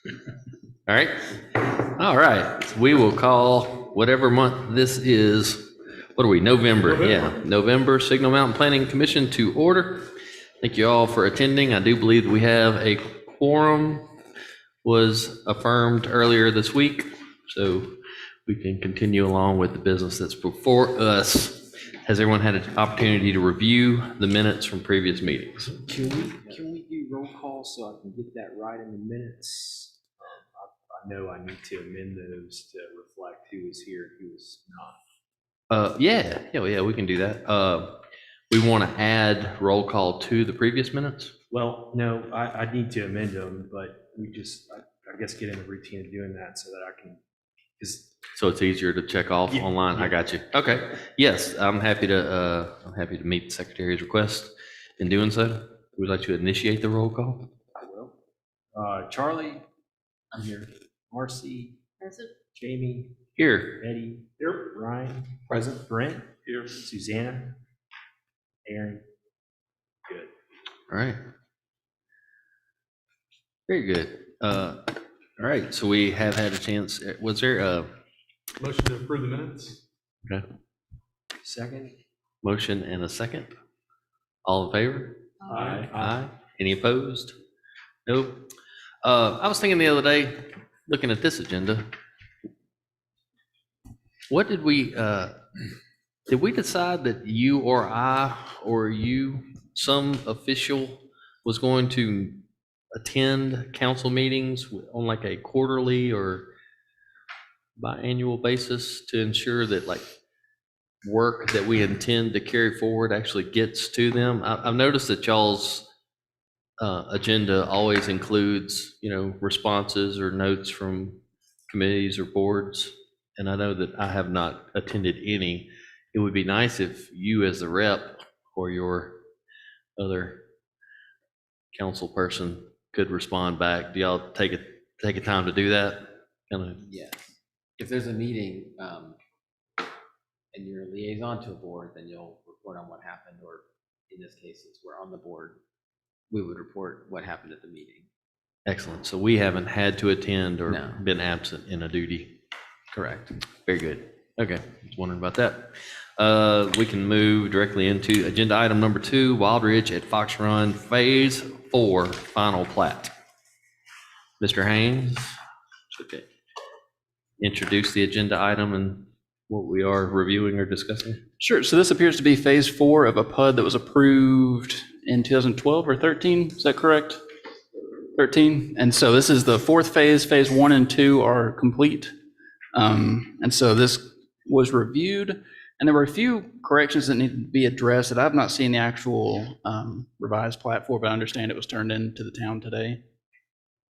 All right. All right. We will call whatever month this is. What are we? November. Yeah. November Signal Mountain Planning Commission to order. Thank you all for attending. I do believe that we have a quorum was affirmed earlier this week, so we can continue along with the business that's before us. Has everyone had an opportunity to review the minutes from previous meetings? Can we do roll call so I can get that right in the minutes? I know I need to amend those to reflect who was here and who was not. Yeah, we can do that. We want to add roll call to the previous minutes? Well, no, I need to amend them, but we just, I guess, get in the routine of doing that so that I can, because. So it's easier to check off online? Yeah. I got you. Okay. Yes, I'm happy to meet the secretary's request. In doing so, would you like to initiate the roll call? I will. Charlie, I'm here. Marcy. Present. Jamie. Here. Eddie. Here. Ryan. Present. Brent. Here. Susanna. Aaron. Good. All right. Very good. All right, so we have had a chance. Was there a motion to approve the minutes? Okay. Second. Motion and a second. All in favor? Aye. Aye. Any opposed? Nope. I was thinking the other day, looking at this agenda, what did we decide that you or I or you, some official, was going to attend council meetings on like a quarterly or biannual basis to ensure that like work that we intend to carry forward actually gets to them? I've noticed that y'all's agenda always includes, responses or notes from committees or boards. And I know that I have not attended any. It would be nice if you as the rep or your other council person could respond back. Do y'all take a time to do that? Yes. If there's a meeting and you're a liaison to a board, then you'll report on what happened, or in this case, since we're on the board, we would report what happened at the meeting. Excellent. So we haven't had to attend or been absent in a duty. Correct. Very good. Okay. Just wondering about that. We can move directly into agenda item number 2, Wild Ridge at Fox Run Phase 4 Final Plat. Mr. Haynes, okay. Introduce the agenda item and what we are reviewing or discussing. Sure. So this appears to be phase 4 of a PUD that was approved in 2012 or 13. Is that correct? 13. And so this is the 4th phase. Phase 1 and 2 are complete. And so this was reviewed, and there were a few corrections that needed to be addressed that I've not seen the actual revised plat for, but I understand it was turned into the town today.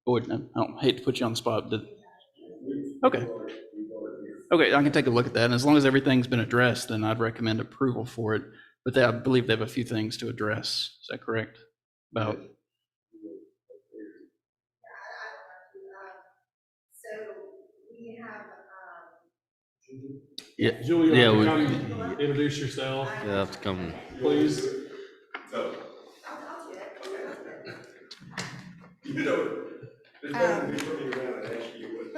I don't hate to put you on the spot. Okay. Okay, I can take a look at that. And as long as everything's been addressed, then I'd recommend approval for it. But I believe they have a few things to address. Is that correct? About. So we have. Yeah. Julie, yeah, come introduce yourself. Yeah, have to come. Please. I'll do it. You know, there's nothing to be around and ask you what.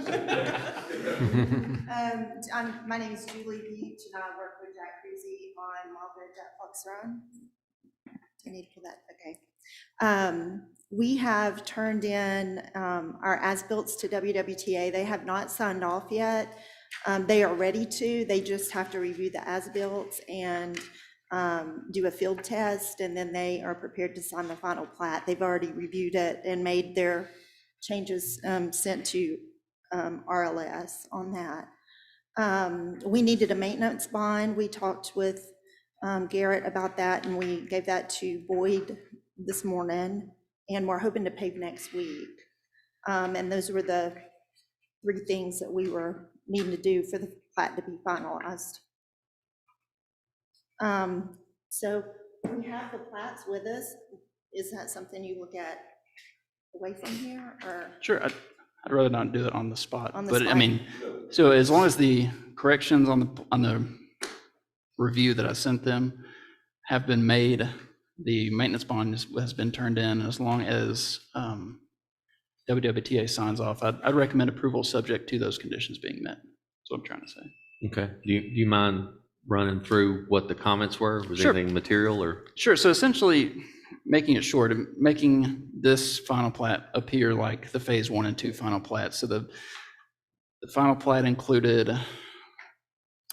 My name is Julie Beach, and I work with Jack Creasy on Wild Ridge at Fox Run. I need to pull that. Okay. We have turned in our as-built to WWTA. They have not signed off yet. They are ready to. They just have to review the as-built and do a field test, and then they are prepared to sign the final plat. They've already reviewed it and made their changes sent to RLS on that. We needed a maintenance bond. We talked with Garrett about that, and we gave that to Boyd this morning, and we're hoping to pave next week. And those were the 3 things that we were needing to do for the plat to be finalized. So we have the plats with us. Is that something you look at away from here, or? Sure, I'd rather not do it on the spot. On the but spot. I mean, so as long as the corrections on the review that I sent them have been made, the maintenance bond has been turned in, as long as WWTA signs off, I'd recommend approval subject to those conditions being met. That's what I'm trying to say. Okay. Do you mind running through what the comments were? Was Sure. anything material or? Sure, so essentially, making it short, making this final plat appear like the phase 1 and 2 final plats. So the final plat included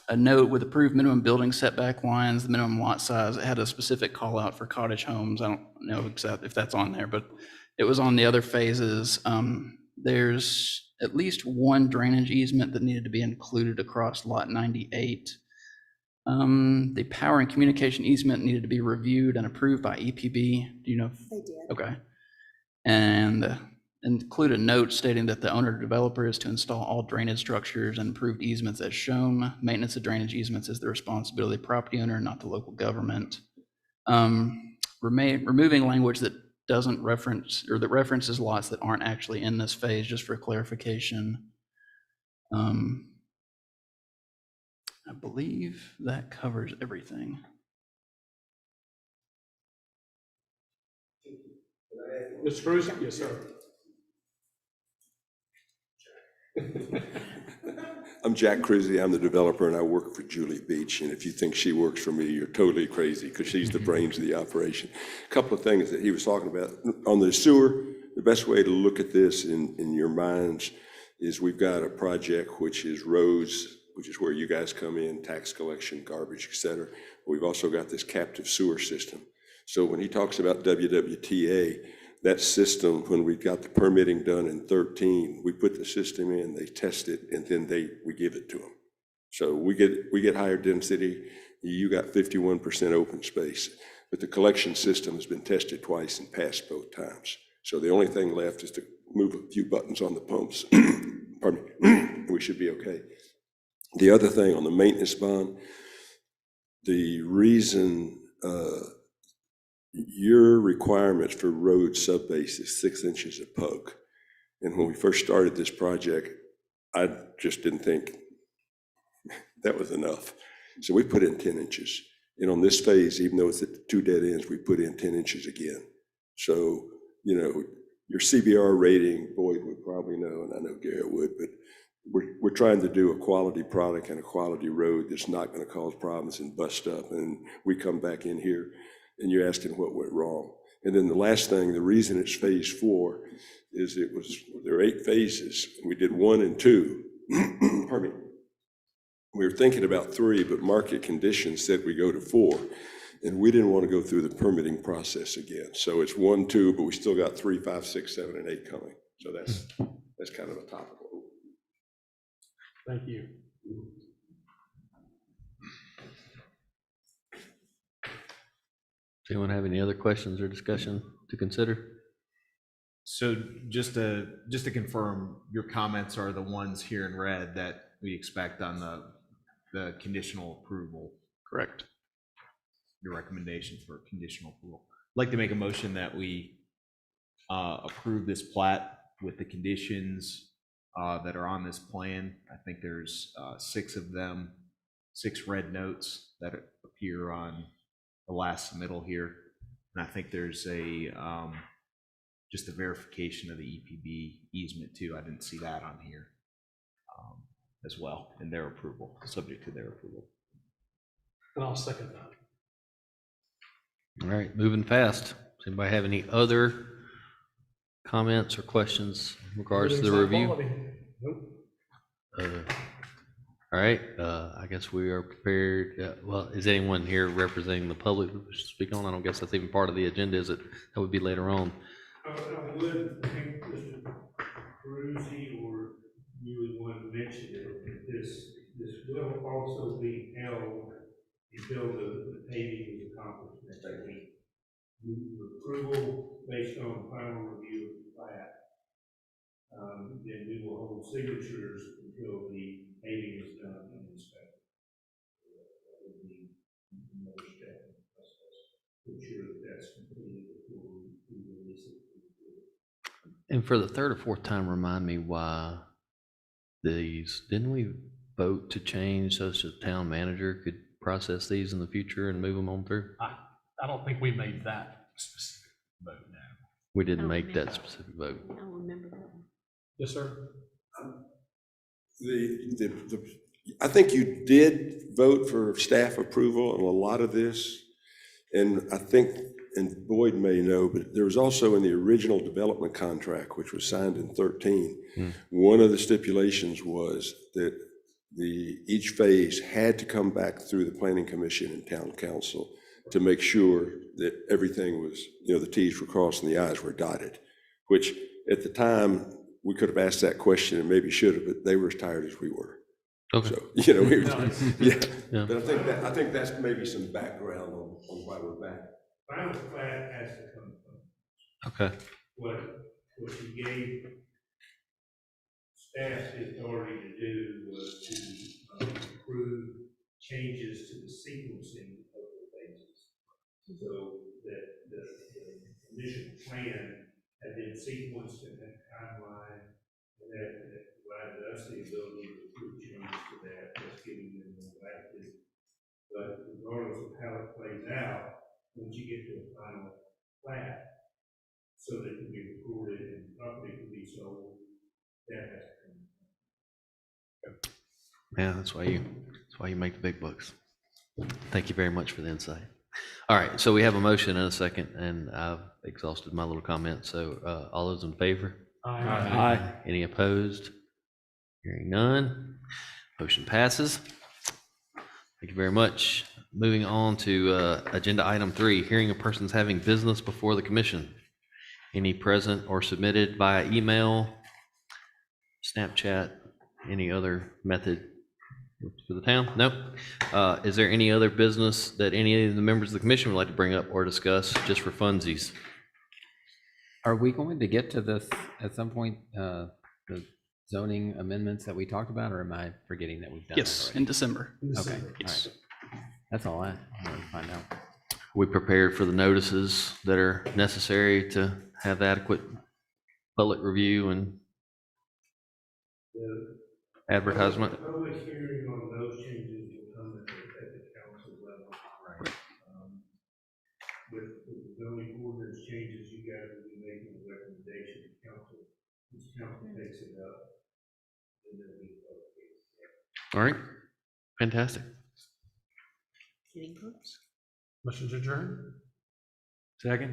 a note with approved minimum building setback lines, the minimum lot size. It had a specific call out for cottage homes. I don't know exactly if that's on there, but it was on the other phases. There's at least one drainage easement that needed to be included across lot 98. The power and communication easement needed to be reviewed and approved by EPB. Do you know? They did. Okay. And include a note stating that the owner developer is to install all drainage structures and improved easements as shown. Maintenance of drainage easements is the responsibility of the property owner, not the local government. Removing language that doesn't reference, or that references lots that aren't actually in this phase, just for clarification. I believe that covers everything. Mr. Cruz? Yes, sir. I'm Jack Cruzy. I'm the developer and I work for Julie Beach. And if you think she works for me, you're totally crazy because she's the brains of the operation. A couple of things that he was talking about. On the sewer, the best way to look at this in your minds is we've got a project which is roads, which is where you guys come in, tax collection, garbage, et cetera. We've also got this captive sewer system. So when he talks about WWTA, that system, when we got the permitting done in 13, we put the system in, they test it, and then we give it to them. So we get higher density. You got 51% open space, but the collection system has been tested twice and passed both times. So the only thing left is to move a few buttons on the pumps. Pardon me. We should be okay. The other thing on the maintenance bond, the reason your requirements for road subbase is 6 inches of poke. And when we first started this project, I just didn't think that was enough. So we put in 10 inches. And on this phase, even though it's at 2 dead ends, we put in 10 inches again. So, you know, your CBR rating, Boyd would probably know, and I know Garrett would, but we're trying to do a quality product and a quality road that's not going to cause problems and bust up. And we come back in here and you're asking what went wrong. And then the last thing, the reason it's phase 4 is there are 8 phases. We did 1 and 2. Pardon me. We were thinking about 3, but market conditions said we go to 4. And we didn't want to go through the permitting process again. So it's 1, 2, but we still got 3, 5, 6, 7, and 8 coming. So that's kind of a topical. Thank you. Does anyone have any other questions or discussion to consider? So just to confirm, your comments are the ones here in red that we expect on the conditional approval, Correct. your recommendation for conditional approval. I'd like to make a motion that we approve this plat with the conditions that are on this plan. I think there's 6 of them, 6 red notes that appear on the last submittal here. And I think there's just a verification of the EPB easement too. I didn't see that on here as well, and their approval, subject to their approval. And I'll second that. All right, moving fast. Does anybody have any other comments or questions in regards to the review? Nope. All right, I guess we are prepared. Well, is anyone here representing the public who wishes to speak on? I don't guess that's even part of the agenda, is it? That would be later on. I would think Mr. Peruzzi or you would want to mention it, that this will also be held until the paving is accomplished next week. Your approval based on final review of the plat, then we will hold signatures until the paving is done and inspected. That would be another step in the process to ensure that that's completed before we release it. And for the 3rd or 4th time, remind me why didn't we vote to change so that the town manager could process these in the future and move them on through? I don't think we made that specific vote now. We didn't make that specific vote. I don't remember that one. Yes, sir. I think you did vote for staff approval on a lot of this. And I think, and Boyd may know, but there was also in the original development contract, which was signed in 13, one of the stipulations was that each phase had to come back through the planning commission and town council to make sure that everything was, the Ts were crossed and the Is were dotted, which at the time, we could have asked that question and maybe should have, but they were as tired as we were. Okay. So, we were, yeah. Yeah. But I think that's maybe some background on why we're back. Final plat has to come from, Okay. what you gave staff the authority to do was to approve changes to the sequencing of the phases. So that the initial plan had been sequenced in that timeline, and that provided us the ability to approve changes to that, just giving them more latitude. But regardless of how it plays out, once you get to a final plat, so that it can be recorded and property can be sold, that has to come. Yeah, that's why you make the big bucks. Thank you very much for the insight. All right, so we have a motion and a second, and I've exhausted my little comment. So all those in favor? Aye. Any opposed? Hearing none. Motion passes. Thank you very much. Moving on to agenda item 3, hearing of persons having business before the commission. Any present or submitted via email, Snapchat, any other method for the town? Nope. Is there any other business that any of the members of the commission would like to bring up or discuss just for funsies? Are we going to get to this at some point, the zoning amendments that we talked about, or am I forgetting that we've done that Yes, already? in December. Okay, all Yes. right. That's all I wanted to find out. We prepared for the notices that are necessary to have adequate public review and The advertisement. public hearing on those changes will come at the council level. Right. With the zoning ordinance changes, you guys will be making a recommendation to council. This council takes it up. And then we vote. All right, fantastic. Getting close. Motion to adjourn? Second?